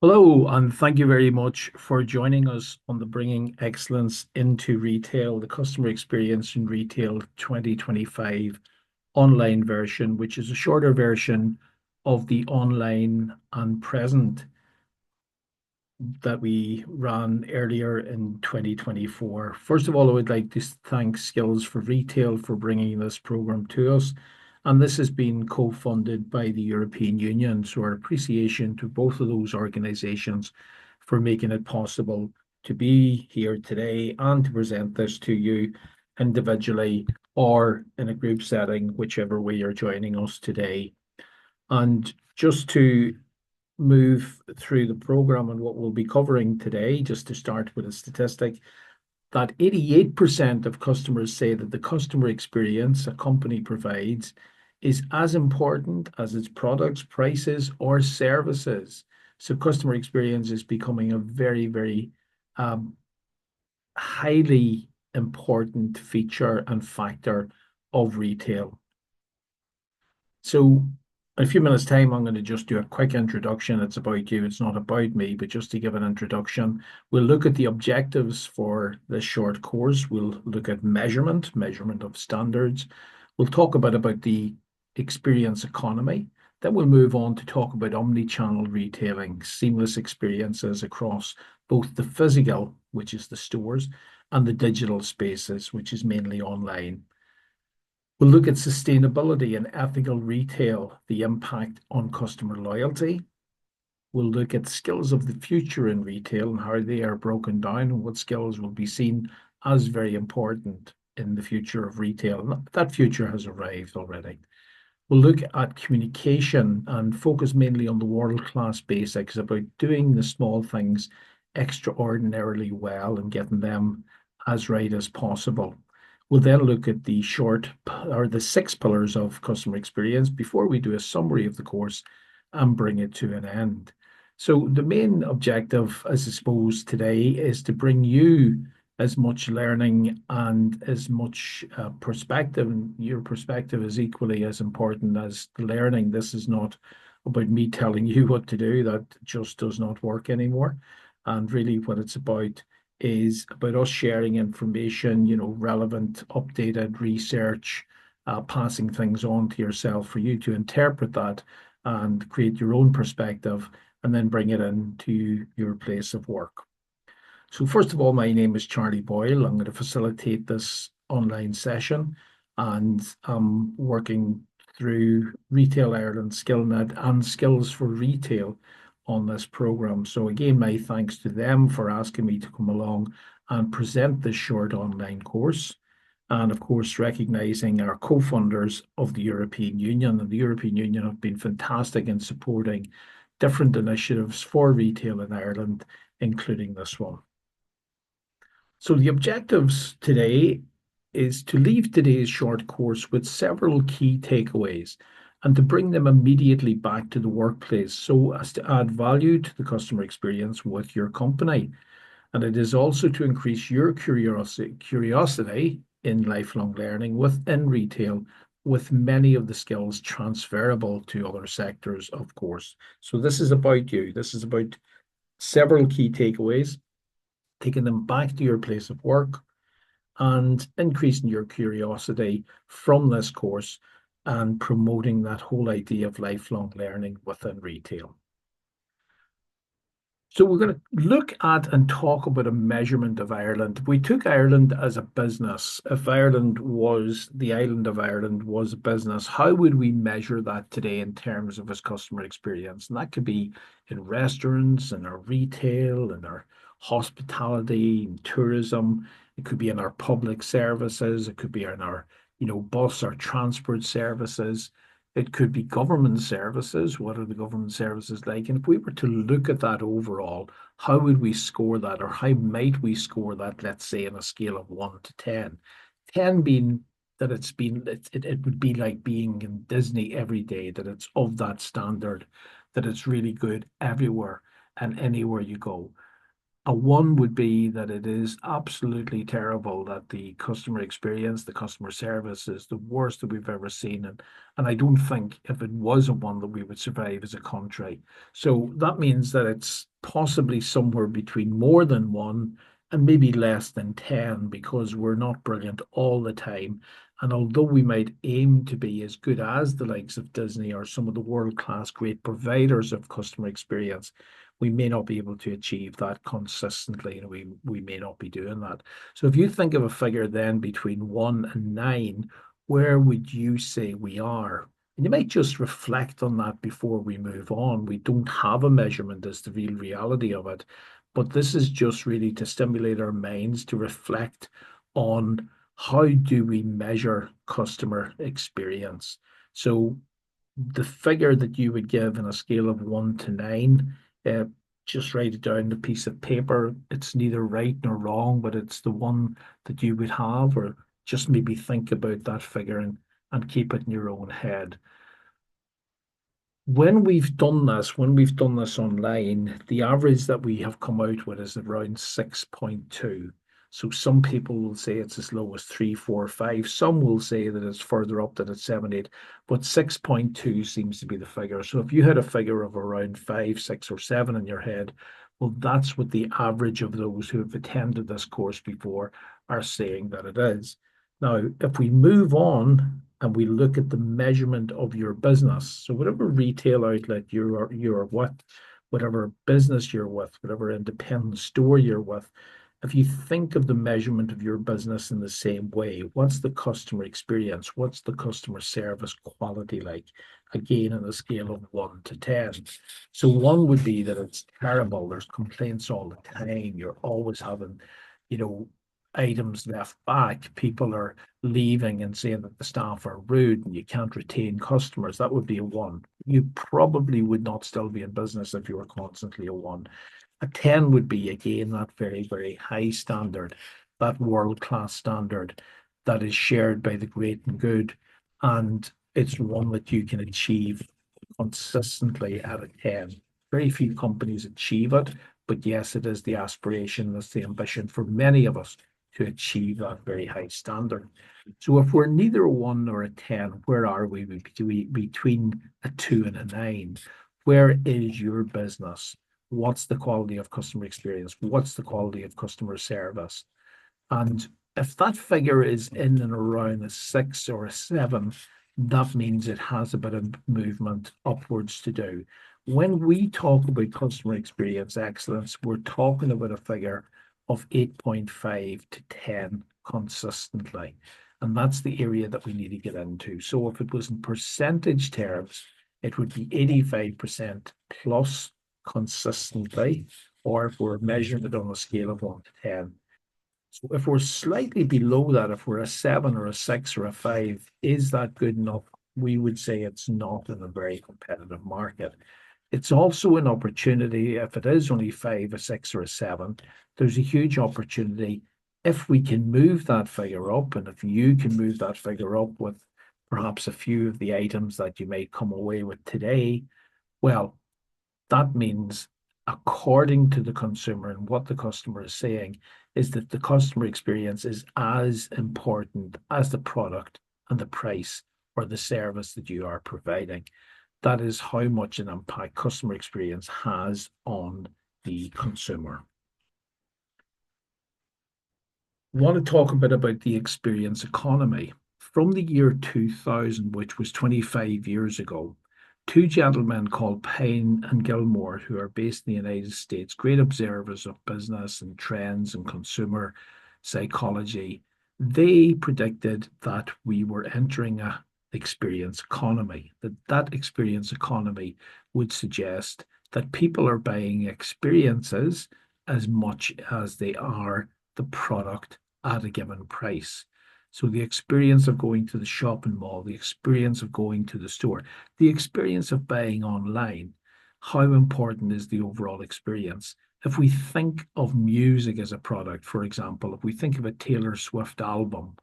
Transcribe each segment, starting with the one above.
Hello, and thank you very much for joining us on the Bringing Excellence into Retail, the Customer Experience in Retail 2025 online version, which is a shorter version of the online and present that we ran earlier in 2024. First of all, I would like to thank Skills for Retail for bringing this program to us. And this has been co-funded by the European Union. So our appreciation to both of those organizations for making it possible to be here today and to present this to you individually or in a group setting, whichever way you're joining us today. And just to move through the program and what we'll be covering today, just to start with a statistic, that 88% of customers say that the customer experience a company provides is as important as its products, prices, or services. So customer experience is becoming a very, very um, highly important feature and factor of retail. So in a few minutes' time, I'm going to just do a quick introduction. It's about you. It's not about me, but just to give an introduction, we'll look at the objectives for this short course. We'll look at measurement of standards. We'll talk about the experience economy. Then we'll move on to talk about omni-channel retailing, seamless experiences across both the physical, which is the stores, and the digital spaces, which is mainly online. We'll look at sustainability and ethical retail, the impact on customer loyalty. We'll look at skills of the future in retail and how they are broken down and what skills will be seen as very important in the future of retail. And that future has arrived already. We'll look at communication and focus mainly on the world-class basics about doing the small things extraordinarily well and getting them as right as possible. We'll then look at the six pillars of customer experience before we do a summary of the course and bring it to an end. So the main objective, as I suppose, today is to bring you as much learning and as much perspective, and your perspective is equally as important as the learning. This is not about me telling you what to do. That just does not work anymore. And really, what it's about is about us sharing information, relevant, updated research, passing things on to yourself for you to interpret that and create your own perspective and then bring it into your place of work. So first of all, my name is Charlie Boyle. I'm going to facilitate this online session and I'm working through Retail Ireland SkillNet and Skills for Retail on this program. So again, my thanks to them for asking me to come along and present this short online course. And of course, recognizing our co-funders of the European Union. And the European Union have been fantastic in supporting different initiatives for retail in Ireland, including this one. So the objectives today is to leave today's short course with several key takeaways and to bring them immediately back to the workplace so as to add value to the customer experience with your company. And it is also to increase your curiosity in lifelong learning within retail, with many of the skills transferable to other sectors, of course. So this is about you. This is about several key takeaways, taking them back to your place of work and increasing your curiosity from this course and promoting that whole idea of lifelong learning within retail. So we're going to look at and talk about a measurement of Ireland. If we took Ireland as a business, if Ireland was the island of Ireland was a business, how would we measure that today in terms of its customer experience? And that could be in restaurants, in our retail, in our hospitality, in tourism. It could be in our public services. It could be in our, bus or transport services. It could be government services. What are the government services like? And if we were to look at that overall, how would we score that, or how might we score that, let's say, on a scale of 1 to 10? 10 being that it would be like being in Disney every day, that it's of that standard, that it's really good everywhere and anywhere you go. A one would be that it is absolutely terrible, that the customer experience, the customer service is the worst that we've ever seen. And I don't think if it was a one that we would survive as a country. So that means that it's possibly somewhere between more than one and maybe less than 10 because we're not brilliant all the time. And although we might aim to be as good as the likes of Disney or some of the world-class great providers of customer experience, we may not be able to achieve that consistently, and we may not be doing that. So if you think of a figure then between 1 and 9, where would you say we are? And you might just reflect on that before we move on. We don't have a measurement as the real reality of it, but this is just really to stimulate our minds to reflect on how do we measure customer experience. So the figure that you would give in a scale of 1 to 9, uh, just write it down on a piece of paper. It's neither right nor wrong, but it's the one that you would have, or just maybe think about that figure and keep it in your own head. When we've done this online, the average that we have come out with is around 6.2. So some people will say it's as low as 3, 4, 5. Some will say that it's further up, that it's 7, 8, but 6.2 seems to be the figure. So if you had a figure of around 5, 6, or 7 in your head, well, that's what the average of those who have attended this course before are saying that it is. Now, if we move on and we look at the measurement of your business, so whatever retail outlet you're with, whatever business you're with, whatever independent store you're with, if you think of the measurement of your business in the same way, what's the customer experience? What's the customer service quality like? Again, on a scale of 1 to 10. So one would be that it's terrible. There's complaints all the time. You're always having, you know, items left back. People are leaving and saying that the staff are rude and you can't retain customers. That would be a one. You probably would not still be in business if you were constantly a one. A 10 would be, again, that very, very high standard, that world-class standard that is shared by the great and good. And it's one that you can achieve consistently at a 10. Very few companies achieve it, but yes, it is the aspiration, that's the ambition for many of us to achieve that very high standard. So if we're neither a 1 nor a 10, where are we between a 2 and a 9? Where is your business? What's the quality of customer experience? What's the quality of customer service? And if that figure is in and around a 6 or a 7, that means it has a bit of movement upwards to do. When we talk about customer experience excellence, we're talking about a figure of 8.5 to 10 consistently. And that's the area that we need to get into. So if it was in percentage terms, it would be 85% plus consistently, or if we're measuring it on a scale of 1 to 10. So if we're slightly below that, if we're a 7 or a 6 or a 5, is that good enough? We would say it's not in a very competitive market. It's also an opportunity, if it is only 5, a 6, or a 7, there's a huge opportunity if we can move that figure up, and if you can move that figure up with perhaps a few of the items that you might come away with today, well, that means, according to the consumer and what the customer is saying, is that the customer experience is as important as the product and the price or the service that you are providing. That is how much an impact customer experience has on the consumer. I want to talk a bit about the experience economy. From the year 2000, which was 25 years ago, two gentlemen called Payne and Gilmore, who are based in the United States, great observers of business and trends and consumer psychology, they predicted that we were entering a experience economy, that experience economy would suggest that people are buying experiences as much as they are the product at a given price. So the experience of going to the shopping mall, the experience of going to the store, the experience of buying online, how important is the overall experience? If we think of music as a product, for example, if we think of a Taylor Swift album,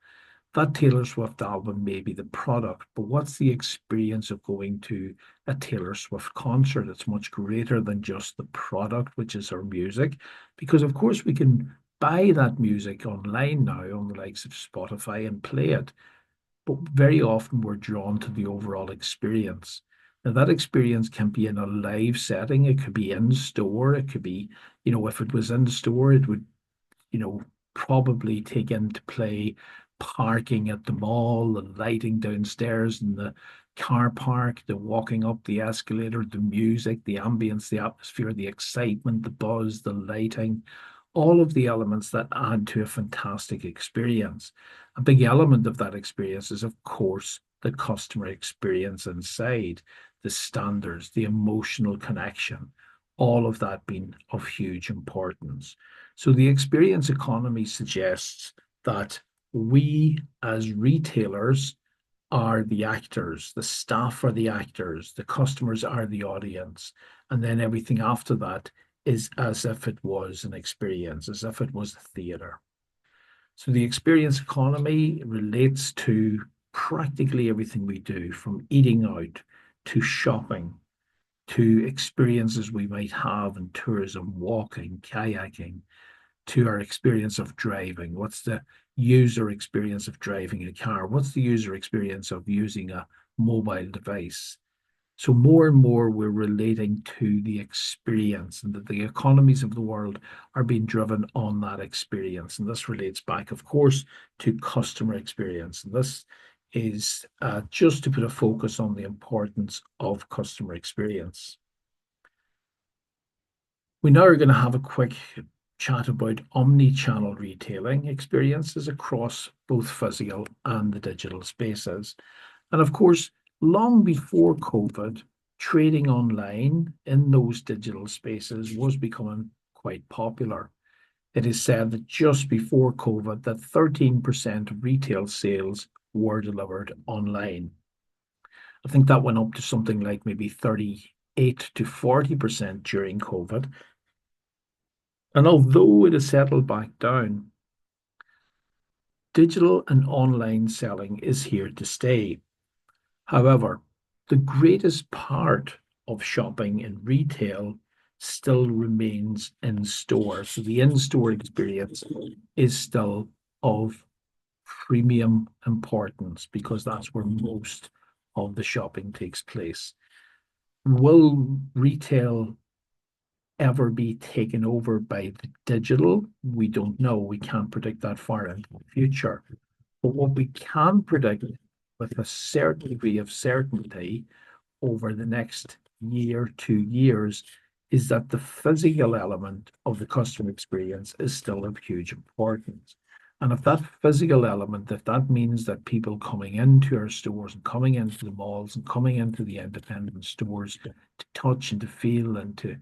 That Taylor Swift album may be the product, but what's the experience of going to a Taylor Swift concert? It's much greater than just the product, which is her music, because of course we can buy that music online now on the likes of Spotify and play it, but very often we're drawn to the overall experience. Now, that experience can be in a live setting, it could be in store, it could be, if it was in store, it would probably take into play parking at the mall, the lighting downstairs in the car park, the walking up the escalator, the music, the ambience, the atmosphere, the excitement, the buzz, the lighting, all of the elements that add to a fantastic experience. A big element of that experience is, of course, the customer experience inside, the standards, the emotional connection, all of that being of huge importance. So the experience economy suggests that we as retailers are the actors, the staff are the actors, the customers are the audience, and then everything after that is as if it was an experience, as if it was a theater. So the experience economy relates to practically everything we do, from eating out to shopping to experiences we might have in tourism, walking, kayaking, to our experience of driving. What's the user experience of driving a car? What's the user experience of using a mobile device? So more and more we're relating to the experience, and that the economies of the world are being driven on that experience. And this relates back, of course, to customer experience. And this is just to put a focus on the importance of customer experience. We now are going to have a quick chat about omni-channel retailing experiences across both physical and the digital spaces. And of course, long before COVID, trading online in those digital spaces was becoming quite popular. It is said that just before COVID, that 13% of retail sales were delivered online. I think that went up to something like maybe 38 to 40% during COVID. And although it has settled back down, digital and online selling is here to stay. However, the greatest part of shopping in retail still remains in store. So the in-store experience is still of premium importance because that's where most of the shopping takes place. Will retail ever be taken over by the digital? We don't know. We can't predict that far into the future. But what we can predict with a certain degree of certainty over the next year, 2 years, is that the physical element of the customer experience is still of huge importance. And if that physical element, if that means that people coming into our stores and coming into the malls and coming into the independent stores to touch and to feel and to,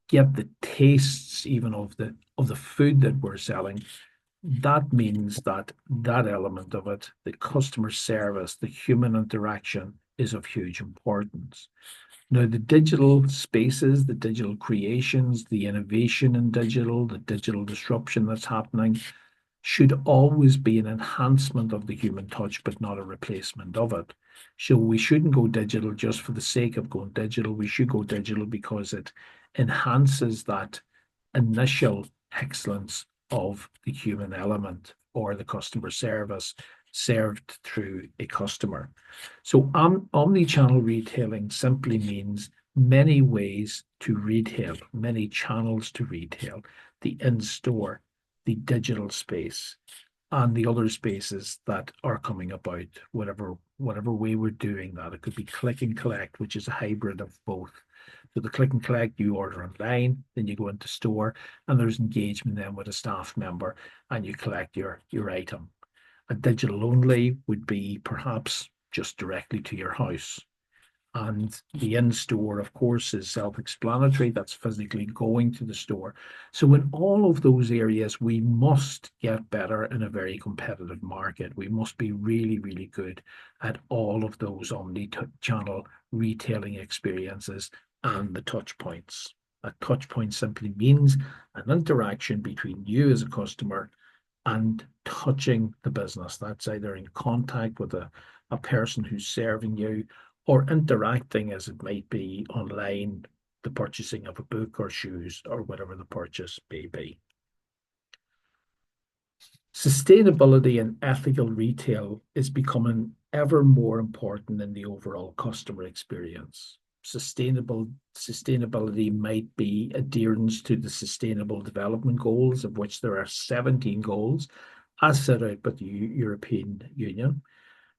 get the tastes even of the food that we're selling, that means that that element of it, the customer service, the human interaction, is of huge importance. Now, the digital spaces, the digital creations, the innovation in digital, the digital disruption that's happening should always be an enhancement of the human touch, but not a replacement of it. So we shouldn't go digital just for the sake of going digital. We should go digital because it enhances that initial excellence of the human element or the customer service served through a customer. So omni-channel retailing simply means many ways to retail, many channels to retail, the in-store, the digital space, and the other spaces that are coming about, whatever way we're doing that. It could be click and collect, which is a hybrid of both. So the click and collect, you order online, then you go into store, and there's engagement then with a staff member, and you collect your item. A digital only would be perhaps just directly to your house. And the in-store, of course, is self-explanatory. That's physically going to the store. So in all of those areas, we must get better in a very competitive market. We must be really, really good at all of those omni-channel retailing experiences and the touch points. A touch point simply means an interaction between you as a customer and touching the business. That's either in contact with a person who's serving you or interacting, as it might be, online, the purchasing of a book or shoes or whatever the purchase may be. Sustainability and ethical retail is becoming ever more important in the overall customer experience. Sustainability might be adherence to the Sustainable Development Goals, of which there are 17 goals, as set out by the European Union.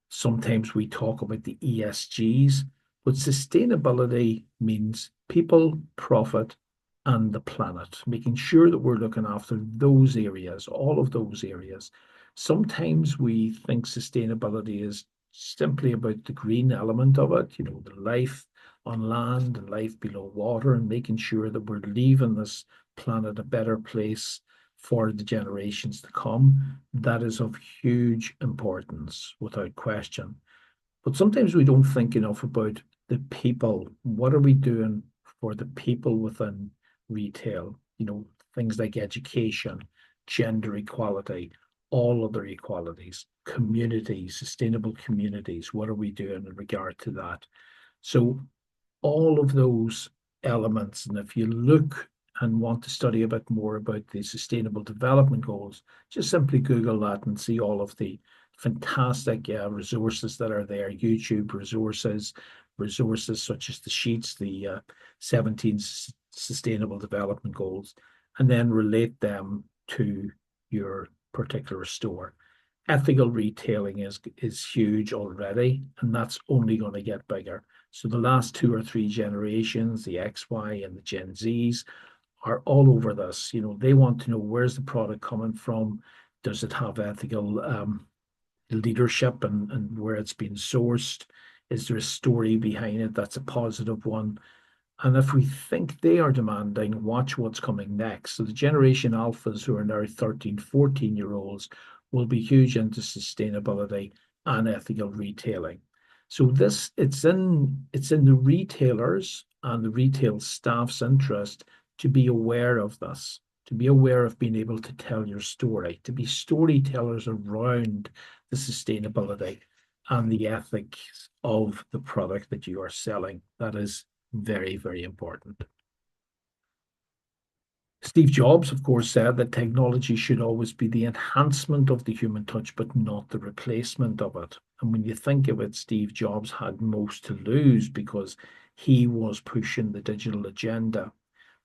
Sometimes we talk about the ESGs, but sustainability means people, profit, and the planet, making sure that we're looking after those areas, all of those areas. Sometimes we think sustainability is simply about the green element of it, the life on land and life below water, and making sure that we're leaving this planet a better place for the generations to come. That is of huge importance, without question. But sometimes we don't think enough about the people. What are we doing for the people within retail? Things like education, gender equality, all other equalities, communities, sustainable communities. What are we doing in regard to that? So all of those elements, and if you look and want to study a bit more about the Sustainable Development Goals, just simply Google that and see all of the fantastic resources that are there, YouTube resources such as the sheets, the 17 Sustainable Development Goals, and then relate them to your particular store. Ethical retailing is huge already, and that's only going to get bigger. So the last 2 or 3 generations, the X, Y, and the Gen Zs, are all over this. They want to know, where's the product coming from? Does it have ethical leadership and where it's been sourced? Is there a story behind it that's a positive one? And if we think they are demanding, watch what's coming next. So the Generation Alphas, who are now 13, 14-year-olds, will be huge into sustainability and ethical retailing. So it's in the retailers and the retail staff's interest to be aware of this, to be aware of being able to tell your story, to be storytellers around the sustainability and the ethics of the product that you are selling. That is very, very important. Steve Jobs, of course, said that technology should always be the enhancement of the human touch, but not the replacement of it. And when you think of it, Steve Jobs had most to lose because he was pushing the digital agenda.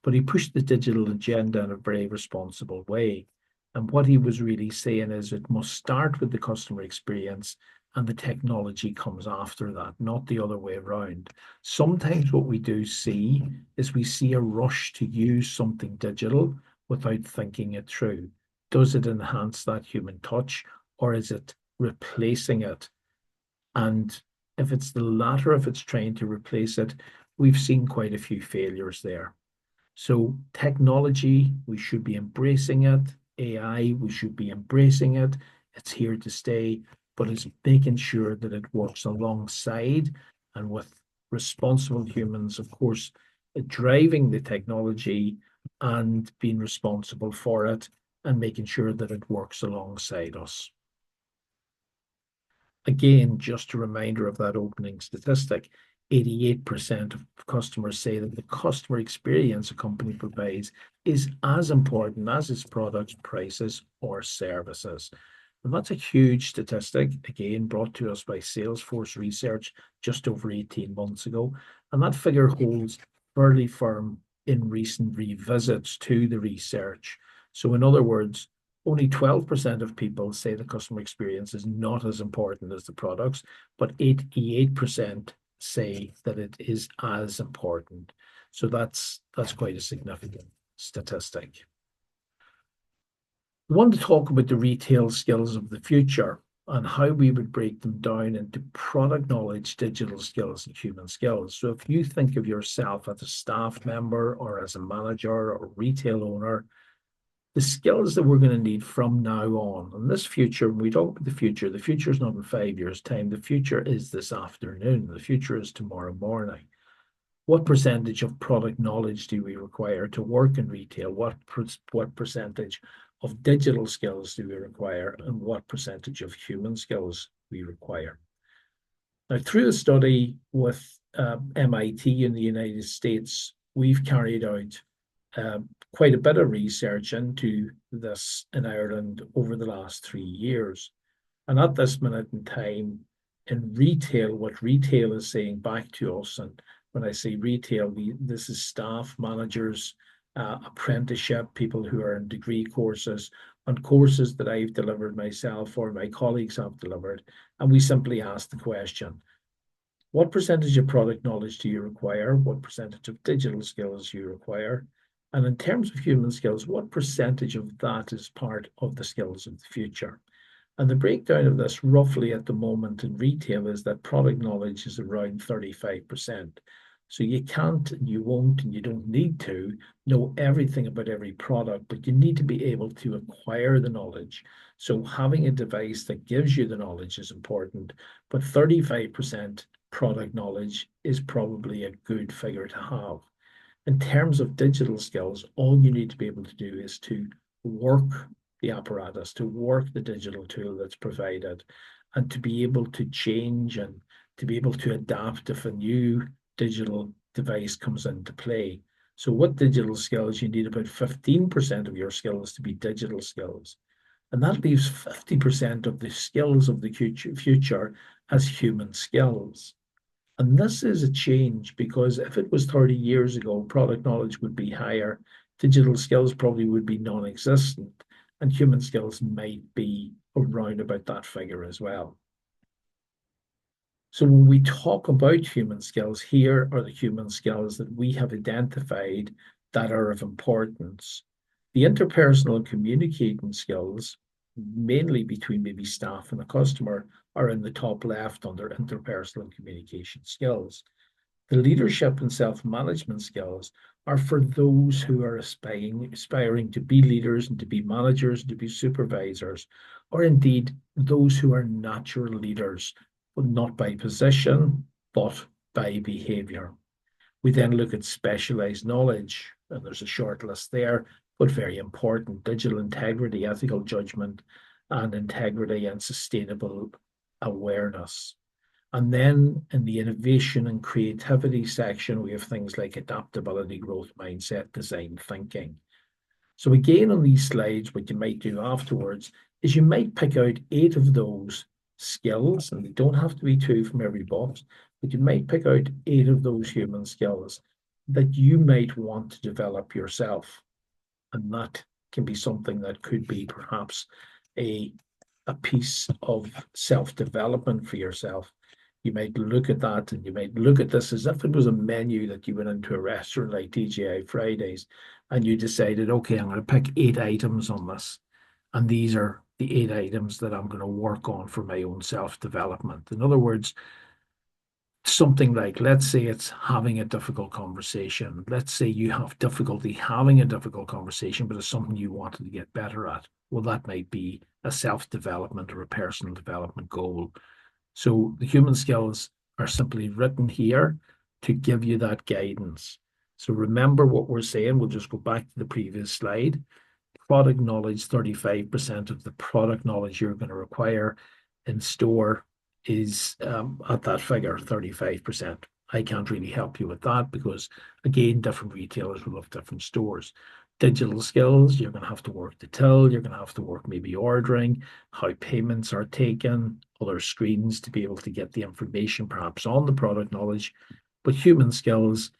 But he pushed the digital agenda in a very responsible way. And what he was really saying is it must start with the customer experience and the technology comes after that, not the other way around. Sometimes what we do see is we see a rush to use something digital without thinking it through. Does it enhance that human touch, or is it replacing it? And if it's the latter, if it's trying to replace it, we've seen quite a few failures there. So technology, we should be embracing it. AI, we should be embracing it. It's here to stay, but it's making sure that it works alongside and with responsible humans, of course, driving the technology and being responsible for it and making sure that it works alongside us. Again, just a reminder of that opening statistic. 88% of customers say that the customer experience a company provides is as important as its products, prices, or services. And that's a huge statistic, again, brought to us by Salesforce Research just over 18 months ago. And that figure holds fairly firm in recent revisits to the research. So in other words, only 12% of people say the customer experience is not as important as the products, but 88% say that it is as important. So that's quite a significant statistic. We want to talk about the retail skills of the future and how we would break them down into product knowledge, digital skills, and human skills. So if you think of yourself as a staff member or as a manager or retail owner, the skills that we're going to need from now on. And this future, when we talk about the future is not in 5 years' time. The future is this afternoon. The future is tomorrow morning. What percentage of product knowledge do we require to work in retail? What percentage of digital skills do we require, and what percentage of human skills we require. Now, through a study with MIT in the United States, we've carried out quite a bit of research into this in Ireland over the last 3 years. And at this minute in time, in retail, what retail is saying back to us, and when I say retail, this is staff, managers, apprenticeship, people who are in degree courses, and courses that I've delivered myself or my colleagues have delivered. And we simply ask the question, what percentage of product knowledge do you require? What percentage of digital skills do you require? And in terms of human skills, what percentage of that is part of the skills of the future? And the breakdown of this roughly at the moment in retail is that product knowledge is around 35%. So you can't, you won't, and you don't need to know everything about every product, but you need to be able to acquire the knowledge. So having a device that gives you the knowledge is important, but 35% product knowledge is probably a good figure to have. In terms of digital skills, all you need to be able to do is to work the apparatus, to work the digital tool that's provided, and to be able to change and to be able to adapt if a new digital device comes into play. So with digital skills, you need about 15% of your skills to be digital skills. And that leaves 50% of the skills of the future as human skills. And this is a change because if it was 30 years ago, product knowledge would be higher, digital skills probably would be non-existent, and human skills might be around about that figure as well. So when we talk about human skills, here are the human skills that we have identified that are of importance. The interpersonal communicating skills, mainly between maybe staff and a customer, are in the top left under interpersonal communication skills. The leadership and self-management skills are for those who are aspiring to be leaders and to be managers, to be supervisors, or indeed those who are natural leaders, but not by position, but by behavior. We then look at specialized knowledge, and there's a short list there, but very important: digital integrity, ethical judgment, and integrity and sustainable awareness. And then in the innovation and creativity section, we have things like adaptability, growth mindset, design thinking. So again, on these slides, what you might do afterwards is you might pick out 8 of those skills, and they don't have to be 2 from every box, but you might pick out 8 of those human skills that you might want to develop yourself. And that can be something that could be perhaps a piece of self-development for yourself. You might look at that and you might look at this as if it was a menu that you went into a restaurant like TGI Fridays and you decided, okay, I'm going to pick 8 items on this. And these are the 8 items that I'm going to work on for my own self-development. In other words, something like, let's say it's having a difficult conversation. Let's say you have difficulty having a difficult conversation, but it's something you wanted to get better at. Well, that might be a self-development or a personal development goal. So the human skills are simply written here to give you that guidance. So remember what we're saying. We'll just go back to the previous slide. Product knowledge, 35% of the product knowledge you're going to require in store is at that figure, 35%. I can't really help you with that because, again, different retailers will have different stores. Digital skills, you're going to have to work the till, you're going to have to work maybe ordering, how payments are taken, other screens to be able to get the information perhaps on the product knowledge. But human skills,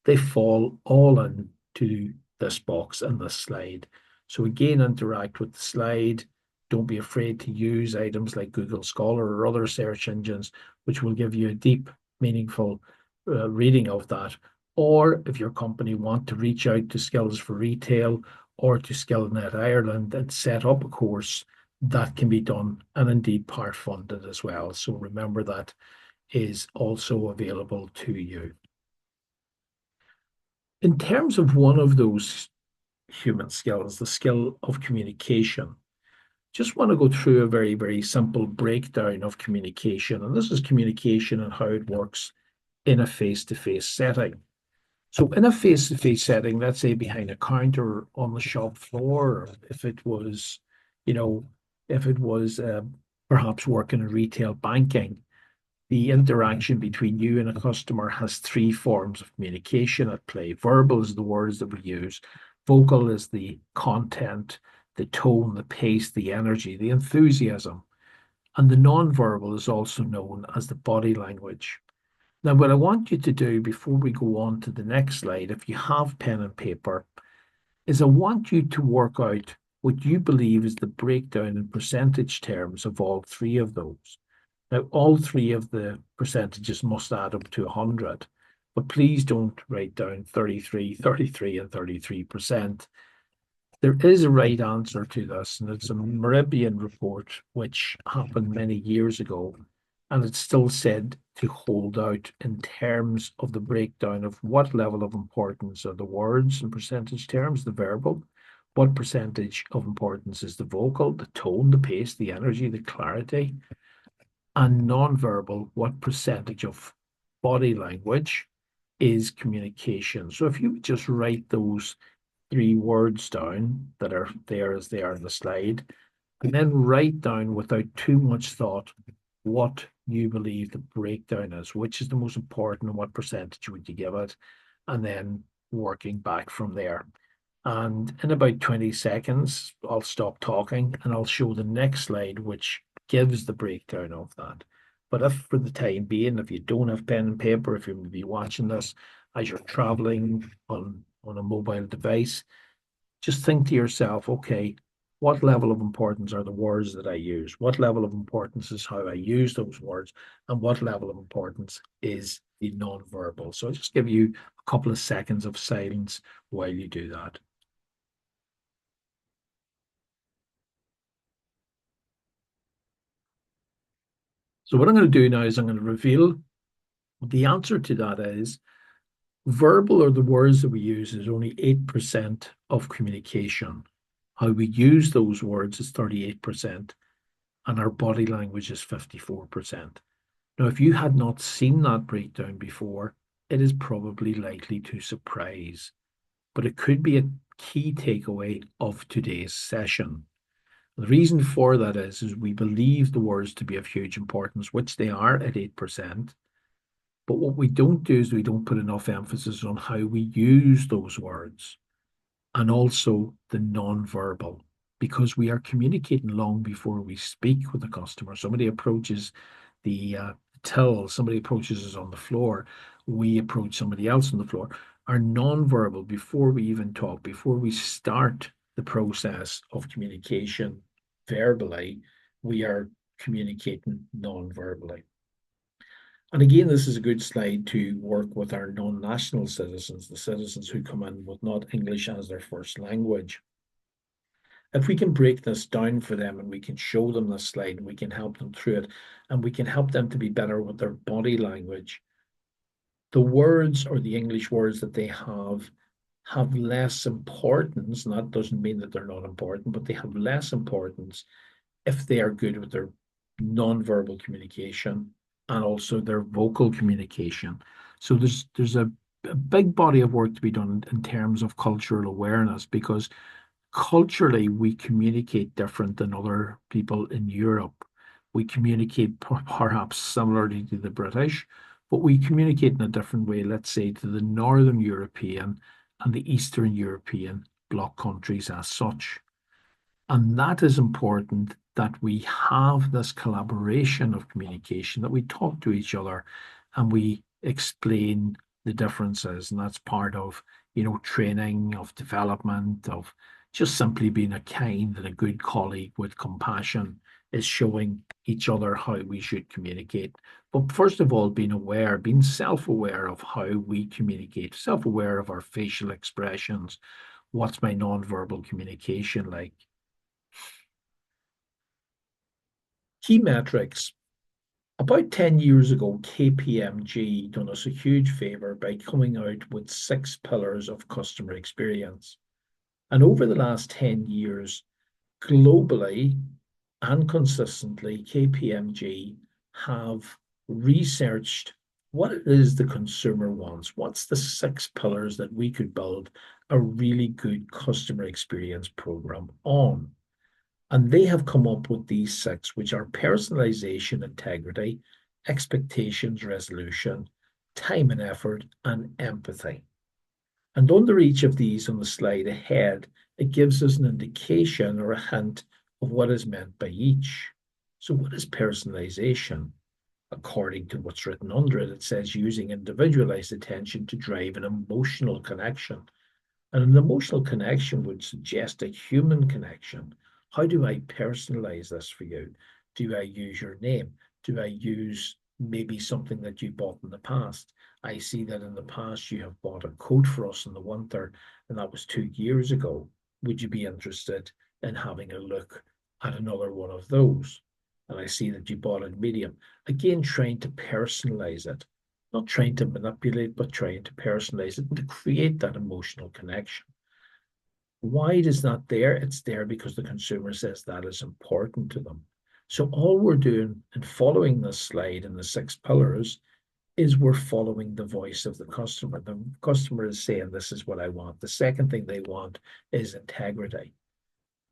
they fall all into this box and this slide. So again, interact with the slide. Don't be afraid to use items like Google Scholar or other search engines, which will give you a deep, meaningful reading of that. Or if your company want to reach out to Skills for Retail or to SkillNet Ireland and set up a course, that can be done and indeed part funded as well. So remember that is also available to you. In terms of one of those human skills, the skill of communication, just want to go through a very, very simple breakdown of communication. And this is communication and how it works in a face-to-face setting. So in a face-to-face setting, let's say behind a counter on the shop floor, or if it was, you know, if it was perhaps working in retail banking, the interaction between you and a customer has three forms of communication at play. Verbal is the words that we use. Vocal is the content, the tone, the pace, the energy, the enthusiasm. And the non-verbal is also known as the body language. Now, what I want you to do before we go on to the next slide, if you have pen and paper, is I want you to work out what you believe is the breakdown in percentage terms of all three of those. Now, all three of the percentages must add up to 100, but please don't write down 33, 33, and 33%. There is a right answer to this, and it's a Meribian report which happened many years ago, and it's still said to hold out in terms of the breakdown of what level of importance are the words in percentage terms, the verbal, what percentage of importance is the vocal, the tone, the pace, the energy, the clarity, and non-verbal, what percentage of body language is communication. So if you just write those three words down that are there as they are in the slide, and then write down without too much thought what you believe the breakdown is, which is the most important and what percentage would you give it, and then working back from there. And in about 20 seconds, I'll stop talking and I'll show the next slide, which gives the breakdown of that. But if for the time being, if you don't have pen and paper, if you're maybe watching this as you're traveling on a mobile device, just think to yourself, okay, what level of importance are the words that I use? What level of importance is how I use those words? And what level of importance is the non-verbal? So I'll just give you a couple of seconds of silence while you do that. So what I'm going to do now is I'm going to reveal the answer to that is verbal, or the words that we use, is only 8% of communication. How we use those words is 38%, and our body language is 54%. Now, if you had not seen that breakdown before, it is probably likely to surprise, but it could be a key takeaway of today's session. The reason for that is we believe the words to be of huge importance, which they are at 8%. But what we don't do is we don't put enough emphasis on how we use those words, and also the non-verbal, because we are communicating long before we speak with the customer. Somebody approaches the till, somebody approaches us on the floor, we approach somebody else on the floor. Our non-verbal, before we even talk, before we start the process of communication verbally, we are communicating non-verbally. And again, this is a good slide to work with our non-national citizens, the citizens who come in with not English as their first language. If we can break this down for them and we can show them this slide and we can help them through it and we can help them to be better with their body language, the words, or the English words that they have less importance. And that doesn't mean that they're not important, but they have less importance if they are good with their non-verbal communication and also their vocal communication. So there's a big body of work to be done in terms of cultural awareness, because culturally we communicate different than other people in Europe. We communicate perhaps similarly to the British, but we communicate in a different way, let's say, to the Northern European and the Eastern European bloc countries as such. And that is important, that we have this collaboration of communication, that we talk to each other and we explain the differences. And that's part of, training, of development, of just simply being a kind and a good colleague with compassion, is showing each other how we should communicate. But first of all, being aware, being self-aware of how we communicate, self-aware of our facial expressions. What's my non-verbal communication like? Key metrics. About 10 years ago, KPMG done us a huge favor by coming out with 6 pillars of customer experience. And over the last 10 years, globally and consistently, KPMG have researched what it is the consumer wants. What's the 6 pillars that we could build a really good customer experience program on? And they have come up with these 6, which are personalization, integrity, expectations, resolution, time and effort, and empathy. And under each of these on the slide ahead, it gives us an indication or a hint of what is meant by each. So, what is personalization? According to what's written under it, it says using individualized attention to drive an emotional connection. And an emotional connection would suggest a human connection. How do I personalize this for you? Do I use your name? Do I use maybe something that you bought in the past? I see that in the past you have bought a coat for us in the winter, and that was 2 years ago. Would you be interested in having a look at another one of those? And I see that you bought it medium. Again, trying to personalize it, not trying to manipulate, but trying to personalize it and to create that emotional connection. Why is that there? It's there because the consumer says that is important to them. So all we're doing in following this slide and the 6 pillars is we're following the voice of the customer. The customer is saying, this is what I want. The second thing they want is integrity.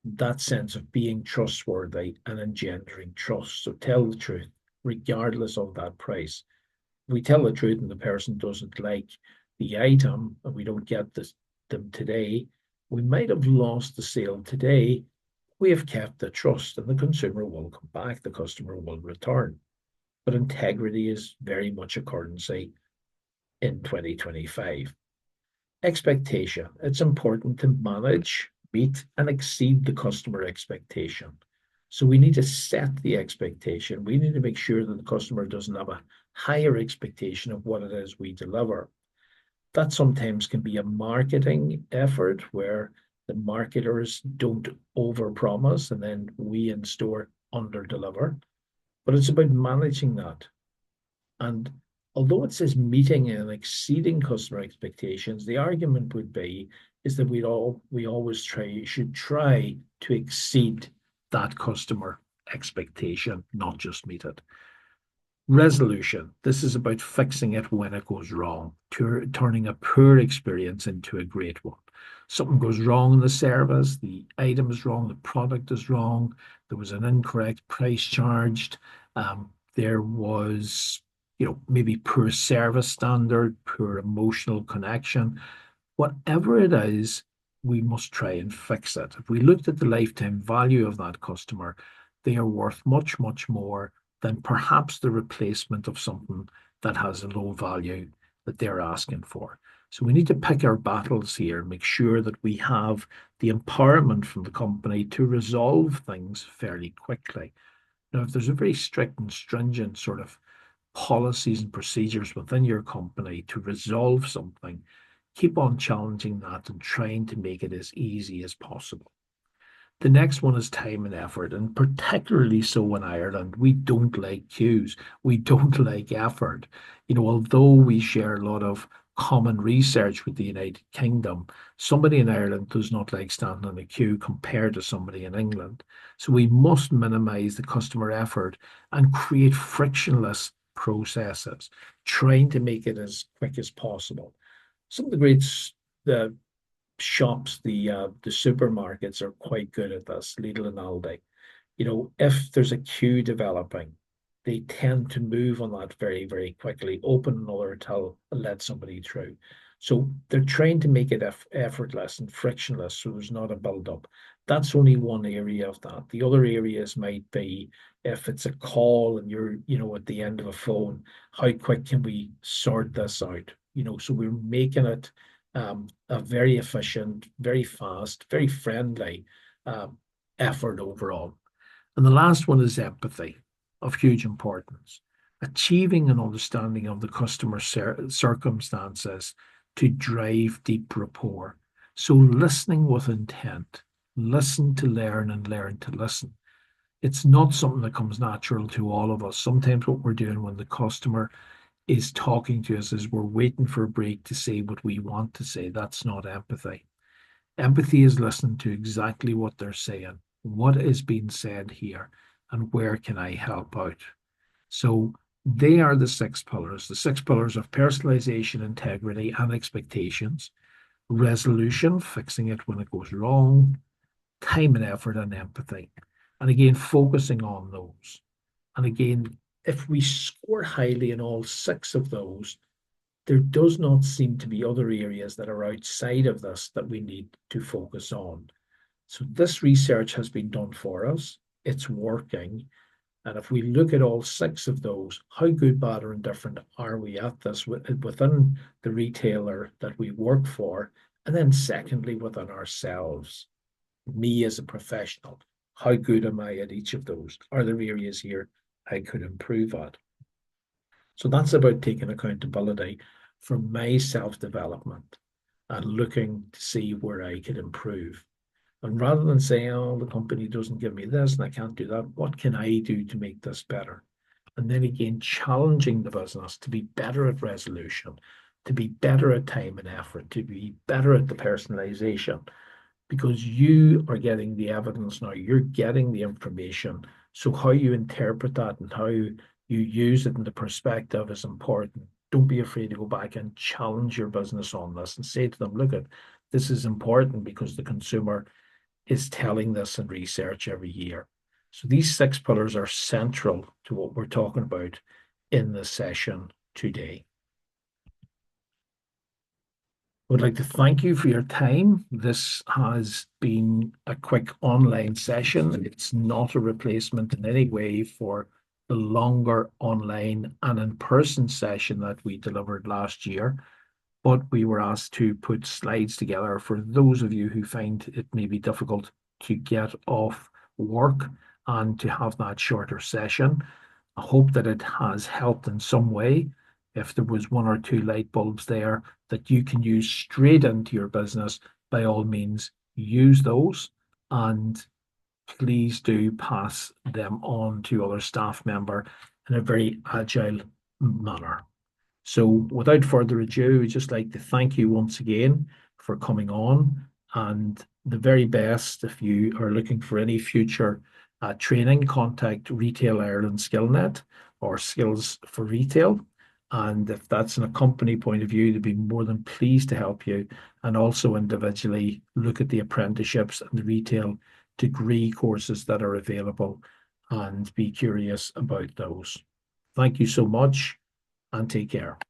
That sense of being trustworthy and engendering trust. So tell the truth, regardless of that price. We tell the truth and the person doesn't like the item and we don't get them today, we might have lost the sale today. We have kept the trust and the consumer will come back, the customer will return. But integrity is very much a currency in 2025. Expectation. It's important to manage, meet, and exceed the customer expectation. So we need to set the expectation. We need to make sure that the customer doesn't have a higher expectation of what it is we deliver. That sometimes can be a marketing effort where the marketers don't overpromise and then we in store underdeliver. But it's about managing that. And although it says meeting and exceeding customer expectations, the argument would be is that we always should try to exceed that customer expectation, not just meet it. Resolution. This is about fixing it when it goes wrong, turning a poor experience into a great one. Something goes wrong in the service, the item is wrong, the product is wrong, there was an incorrect price charged, there was, maybe poor service standard, poor emotional connection. Whatever it is, we must try and fix it. If we looked at the lifetime value of that customer, they are worth much, much more than perhaps the replacement of something that has a low value that they're asking for. So we need to pick our battles here, make sure that we have the empowerment from the company to resolve things fairly quickly. Now, if there's a very strict and stringent sort of policies and procedures within your company to resolve something, keep on challenging that and trying to make it as easy as possible. The next one is time and effort, and particularly so in Ireland, we don't like queues. We don't like effort. Although we share a lot of common research with the United Kingdom, somebody in Ireland does not like standing in a queue compared to somebody in England. So we must minimize the customer effort and create frictionless processes, trying to make it as quick as possible. Some of the great the shops, the supermarkets are quite good at this, Lidl and Aldi. If there's a queue developing, they tend to move on that very, very quickly, open another till and let somebody through. So they're trying to make it effortless and frictionless so there's not a build-up. That's only one area of that. The other areas might be if it's a call and you're, at the end of a phone, how quick can we sort this out? So we're making it a very efficient, very fast, very friendly effort overall. And the last one is empathy, of huge importance. Achieving an understanding of the customer circumstances to drive deep rapport. So listening with intent, listen to learn and learn to listen. It's not something that comes natural to all of us. Sometimes what we're doing when the customer is talking to us is we're waiting for a break to say what we want to say. That's not empathy. Empathy is listening to exactly what they're saying, what is being said here, and where can I help out. So They are the 6 pillars, the 6 pillars of personalization, integrity, and expectations, resolution, fixing it when it goes wrong, time and effort, and empathy. And again, focusing on those. And again, if we score highly in all 6 of those, there does not seem to be other areas that are outside of this that we need to focus on. So this research has been done for us. It's working. And if we look at all 6 of those, how good, bad, or indifferent are we at this within the retailer that we work for? And then secondly, within ourselves, me as a professional, how good am I at each of those? Are there areas here I could improve at? So that's about taking accountability for my self-development and looking to see where I could improve. And rather than saying, oh, the company doesn't give me this and I can't do that, what can I do to make this better? And then again, challenging the business to be better at resolution, to be better at time and effort, to be better at the personalization, because you are getting the evidence now, you're getting the information. So how you interpret that and how you use it in the perspective is important. Don't be afraid to go back and challenge your business on this and say to them, look at this is important because the consumer is telling this in research every year. So these 6 pillars are central to what we're talking about in this session today. I would like to thank you for your time. This has been a quick online session. It's not a replacement in any way for the longer online and in-person session that we delivered last year, but we were asked to put slides together for those of you who find it may be difficult to get off work and to have that shorter session. I hope that it has helped in some way. If there was 1 or 2 light bulbs there that you can use straight into your business, by all means, use those, and please do pass them on to other staff member in a very agile manner. So without further ado, I'd just like to thank you once again for coming on, and the very best. If you are looking for any future training, contact Retail Ireland SkillNet or Skills for Retail. And if that's in a company point of view, they'd be more than pleased to help you. And also individually look at the apprenticeships and the retail degree courses that are available and be curious about those. Thank you so much and take care.